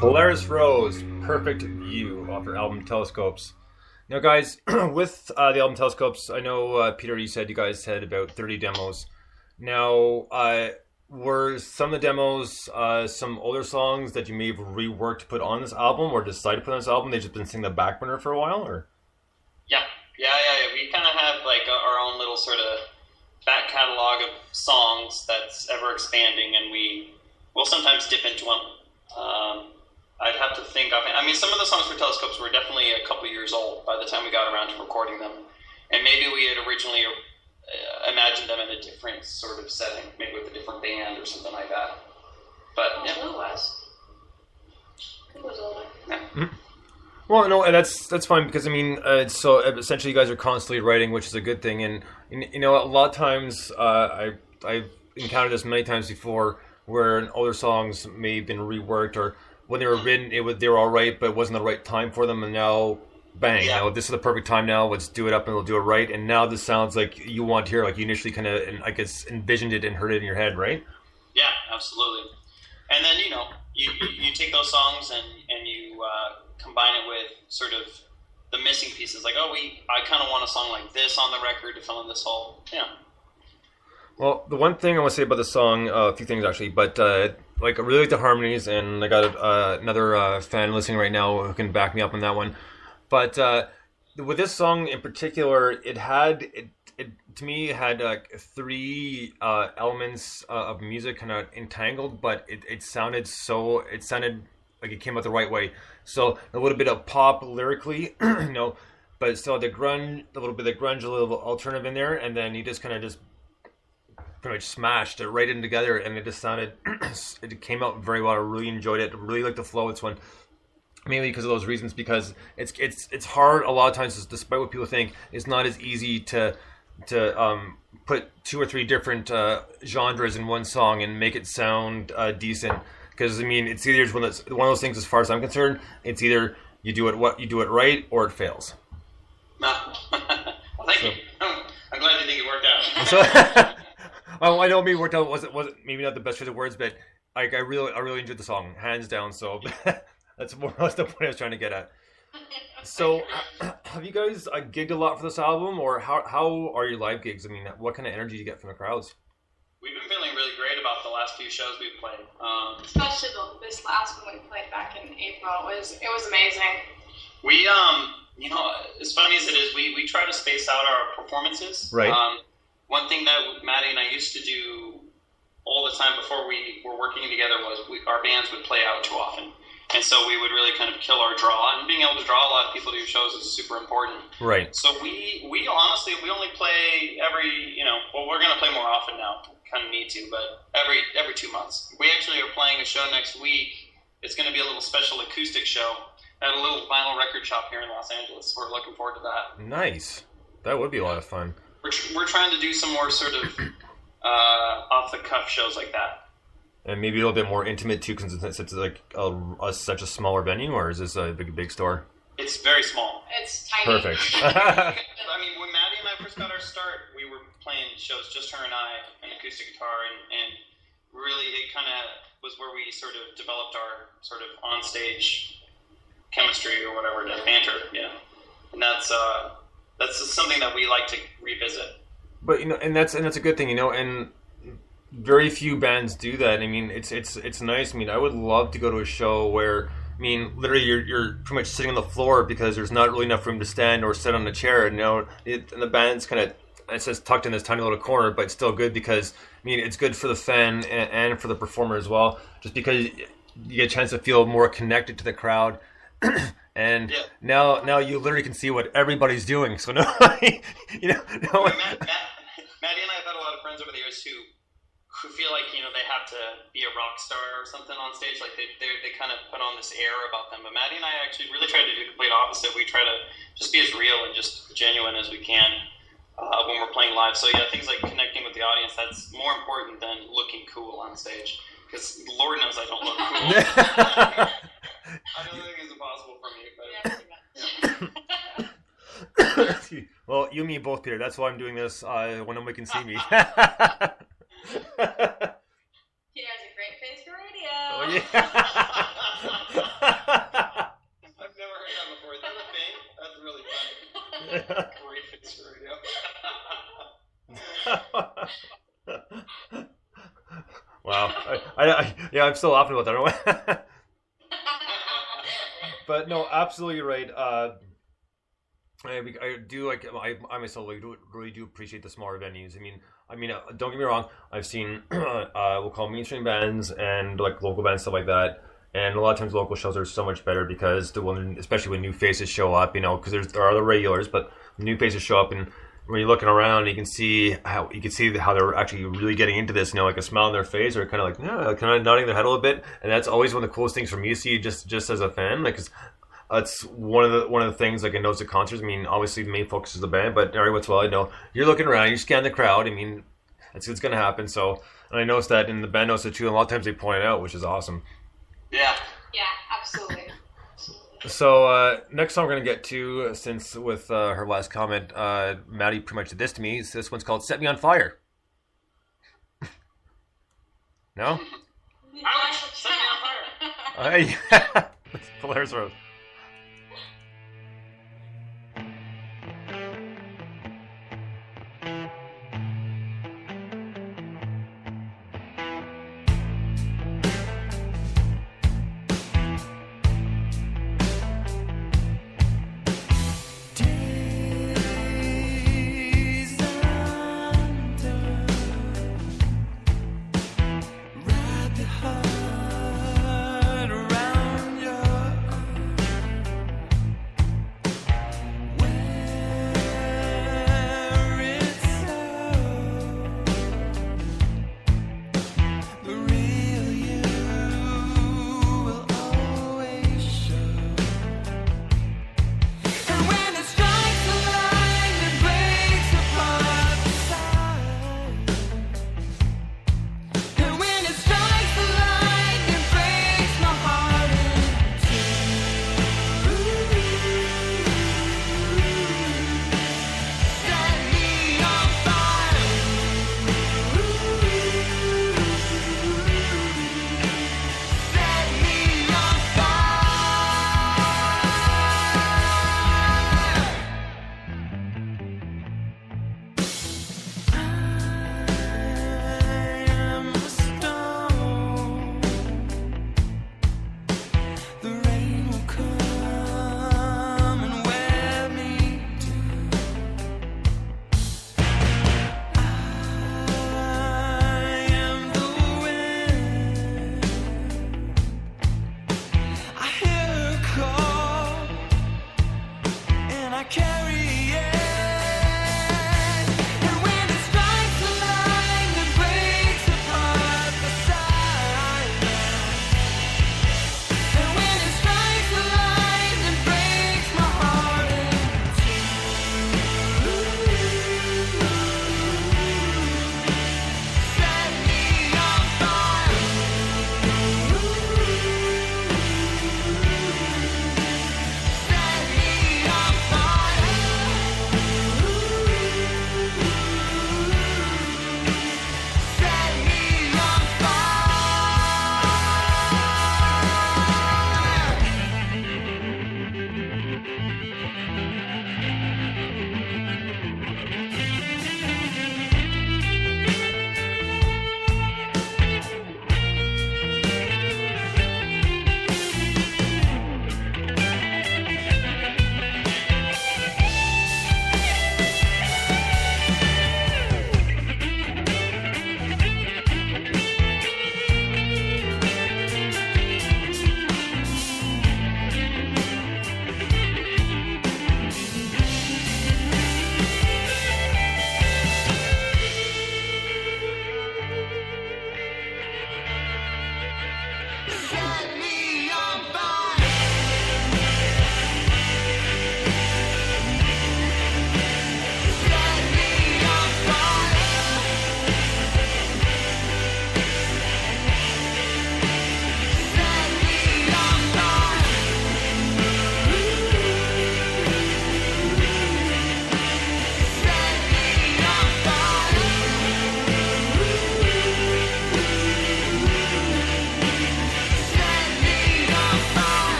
Polaris Rose, Perfect View, off their album Telescopes. Now, guys, with the album Telescopes, I know, Peter, you said you guys had about 30 demos. Now, were some of the demos some older songs that you may have reworked to put on this album, or decided to put on this album? They've just been sitting in the back burner for a while, or? Yeah. We kind of have like our own little sort of back catalog of songs that's ever expanding, and we'll sometimes dip into them. I'd have to think of it. I mean, some of the songs for Telescopes were definitely a couple years old by the time we got around to recording them. And maybe we had originally imagined them in a different sort of setting, maybe with a different band or something like that. But, yeah. Who was older? Yeah. Mm-hmm. Well, no, that's fine, because, I mean, so essentially you guys are constantly writing, which is a good thing. And, you know, a lot of times, I've encountered this many times before, where older songs may have been reworked, or when they were written, they were all right, but it wasn't the right time for them, and now, bang, yeah. You know, this is the perfect time now, let's do it up and we'll do it right, and now this sounds like you want to hear, like you initially kind of, I guess, envisioned it and heard it in your head, right? Yeah, absolutely. And then, you know, you take those songs and you combine it with sort of the missing pieces, like, I kind of want a song like this on the record to fill in this hole, yeah. Well, the one thing I want to say about the song, a few things actually, but like I really like the harmonies, and I got another fan listening right now who can back me up on that one. But with this song in particular, it to me had three elements of music kind of entangled, but it sounded like it came out the right way. So a little bit of pop lyrically, you know, but still the grunge, a little bit of grunge, a little alternative in there, and then he just kind of just pretty much smashed it right in together, and it just sounded, it came out very well. I really enjoyed it. Really like the flow of this one, mainly because of those reasons. Because it's hard a lot of times, despite what people think, it's not as easy to put two or three different genres in one song and make it sound decent. Because I mean, it's either one of those things. As far as I'm concerned, it's either you do it right, or it fails. Well, thank you. I'm glad you think it worked out. So, I know maybe worked out wasn't maybe not the best choice of words, but I really enjoyed the song, hands down. So that's more or less the point I was trying to get at. So, have you guys gigged a lot for this album, or how are your live gigs? I mean, what kind of energy do you get from the crowds? We've been feeling really great about the last few shows we've played. Especially this last one we played back in April. It was amazing. We you know, as funny as it is, we try to space out our performances. Right. One thing that Maddie and I used to do all the time before we were working together was our bands would play out too often. And so we would really kind of kill our draw. And being able to draw a lot of people to your shows is super important. Right. So we honestly, we only play every, you know, well, we're going to play more often now. Kind of need to, but every 2 months. We actually are playing a show next week. It's going to be a little special acoustic show at a little vinyl record shop here in Los Angeles. We're looking forward to that. Nice. That would be a lot of fun. We're trying to do some more sort of off-the-cuff shows like that. And maybe a little bit more intimate, too, because it's like such a smaller venue, or is this a big store? It's very small. It's tiny. Perfect. I mean, when Maddie and I first got our start, we were playing shows, just her and I, an acoustic guitar, and really it kind of was where we sort of developed our sort of on-stage chemistry or whatever, banter, yeah. And that's something that we like to revisit. But, you know, and that's a good thing, you know, and very few bands do that. I mean, it's nice. I mean, I would love to go to a show where, I mean, literally you're pretty much sitting on the floor because there's not really enough room to stand or sit on a chair. And, you know, and the band's kind of, it says tucked in this tiny little corner, but it's still good because, I mean, it's good for the fan and for the performer as well, just because you get a chance to feel more connected to the crowd. And yeah. now you literally can see what everybody's doing. So no, you know, no. Maddie and I have had a lot of friends over the years who feel like, you know, they have to be a rock star or something on stage. Like they kind of put on this air about them. But Maddie and I actually really try to do the complete opposite. We try to just be as real and just genuine as we can when we're playing live. So yeah, things like connecting with the audience, that's more important than looking cool on stage. Because Lord knows I don't look cool. I don't think it's impossible for me. But, Yeah. Well, you and me both, Peter. That's why I'm doing this when nobody can see me. He has a great face for radio. Oh, yeah. Wow. Yeah, I'm still laughing about that. But no, absolutely right. I do like I myself really do appreciate the smaller venues. Don't get me wrong. I've seen we'll call mainstream bands and like local bands stuff like that. And a lot of times local shows are so much better because especially when new faces show up, because there are the regulars, but new faces show up, and when you're looking around, you can see how they're actually really getting into this. Like a smile on their face, or kind of like kind of nodding their head a little bit, and that's always one of the coolest things for me to see just as a fan. Like, 'cause that's one of the things like I notice at concerts. Obviously the main focus is the band, but every once in a while, you're looking around, you scan the crowd. It's going to happen. So, and I noticed that, and the band noticed it too. And a lot of times they point it out, which is awesome. Yeah. Yeah, absolutely. So next song we're going to get to, since with her last comment, Maddie pretty much did this to me. This one's called "Set Me on Fire." No? Ouch! Set me on fire. Yeah. Polaris Rose.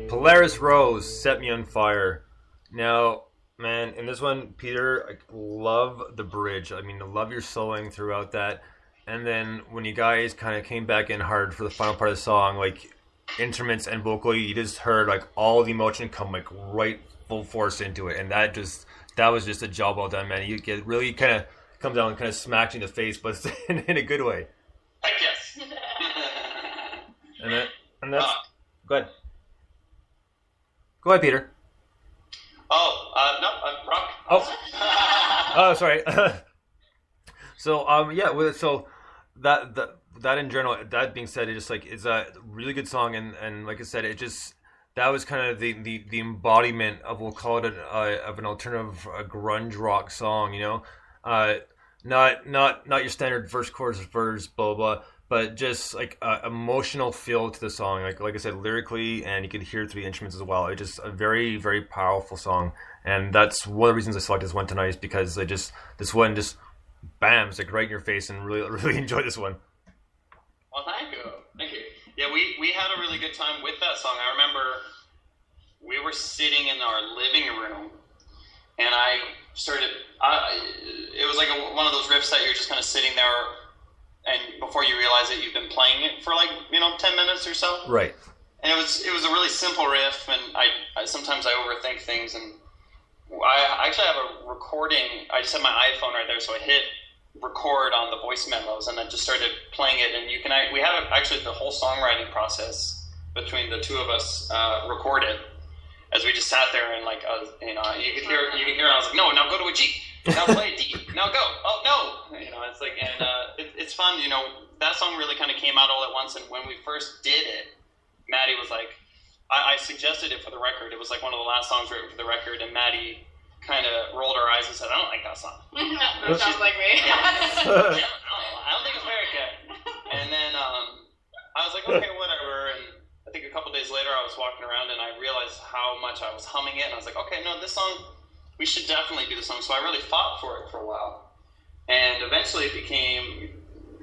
Polaris Rose, Set Me on Fire. Now, man, in this one, Peter, I love the bridge. I mean, I love your soloing throughout that. And then when you guys kind of came back in hard for the final part of the song, like instruments and vocally, you just heard like all the emotion come like right full force into it. And that was just a job well done, man. You get really kind of comes down and kind of smacks you in the face, but in a good way. Heck yes. and that's go ahead. Go ahead, Peter. No, Rock. Oh, sorry. So that in general. That being said, it's a really good song, and like I said, that was kind of the embodiment of, we'll call it of an alternative grunge rock song. You know, not your standard verse, chorus, verse, blah blah blah, but just like emotional feel to the song. Like I said, lyrically, and you could hear it through the instruments as well. It's just a very, very powerful song, and that's one of the reasons I selected this one tonight, is because this one just bams like right in your face, and really enjoyed this one. Well, thank you. Yeah, we had a really good time with that song. I remember we were sitting in our living room, and I started. It was like one of those riffs that you're just kind of sitting there, and before you realize it, you've been playing it for 10 minutes or so. Right. And it was a really simple riff, and I sometimes I overthink things, and I actually have a recording. I just have my iPhone right there, so I hit record on the voice memos, and then just started playing it. And we had actually the whole songwriting process between the two of us recorded, as we just sat there and you could hear. And I was like, no, now go to a G. Now play a D. Now go. Oh no. It's like, and it's fun. That song really kind of came out all at once. And when we first did it, Maddie was like, I suggested it for the record. It was like one of the last songs written for the record, and Maddie kind of rolled her eyes and said, I don't like that song. That sounds like me. I don't think it's very good. And then I was like, okay, whatever. And I think a couple days later I was walking around and I realized how much I was humming it. And I was like, okay, no, this song, we should definitely do the song. So I really fought for it for a while. And eventually it became,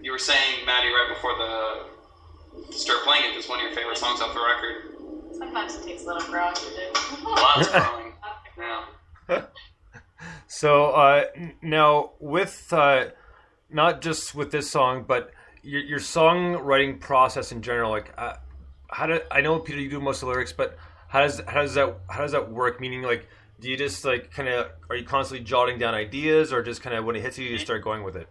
you were saying, Maddie, right before to start playing it, it's one of your favorite songs off the record. Sometimes it takes a little growing to do. Lots of growing. Yeah. So now with not just with this song, but your songwriting process in general, like I know, Peter, you do most of the lyrics, but how does that work? Meaning, like, do you just like kind of, are you constantly jotting down ideas, or just kind of when it hits you, you start going with it?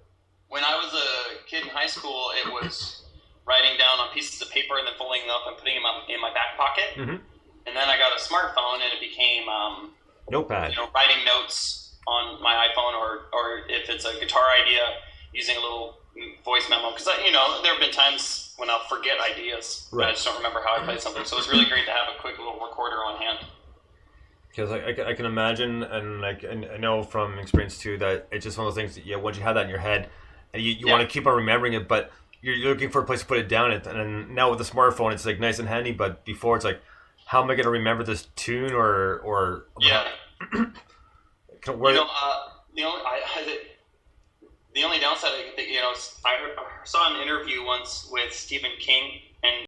When I was a kid in high school, it was writing down on pieces of paper and then folding them up and putting them in my back pocket. Mm-hmm. And then I got a smartphone, and it became Notepad. Writing notes on my iPhone, or if it's a guitar idea, using a little voice memo. Because there have been times when I'll forget ideas, right, but I just don't remember how I played something. So it's really great to have a quick little recorder on hand. Because I can imagine, and I know from experience too, that it's just one of those things that, once you have that in your head, and you want to keep on remembering it, but you're looking for a place to put it down. And now with the smartphone, it's like nice and handy. But before, it's like, how am I going to remember this tune or yeah. The only downside I saw an interview once with Stephen King, and